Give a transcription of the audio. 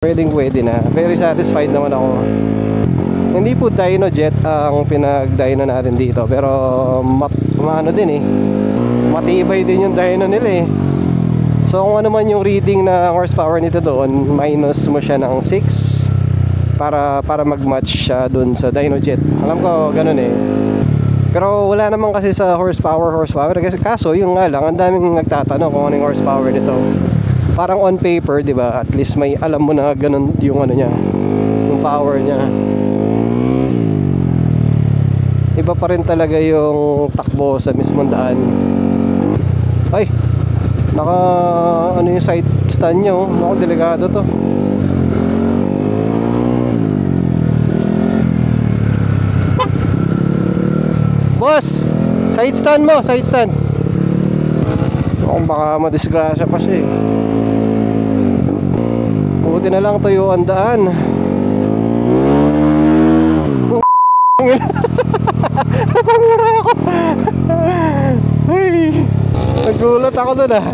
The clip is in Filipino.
Pwede na. Very satisfied naman ako. Hindi po Dynojet ang pinag-dyno natin dito, pero maano din eh, matibay din yung dyno nila eh. So kung ano man yung reading na horsepower nito doon, minus mo siya ng 6 para mag-match siya doon sa Dynojet. Alam ko ganun eh. Pero wala naman kasi sa horsepower kasi kaso yung nga lang, ang daming nagtatanong kung ano yung horsepower nito. Parang on paper, 'di ba? At least may alam mo na ganun yung ano niya, yung power niya. Iba pa rin talaga yung takbo sa mismong daan. Ay, naka ano yung side stand nyo. Naku, delikado to. Boss, side stand mo, side stand. Naku, baka madisgrasya pa siya eh. Buti na lang tayo ang daan. Napangura ako. Ay, nagulat ako dun ah.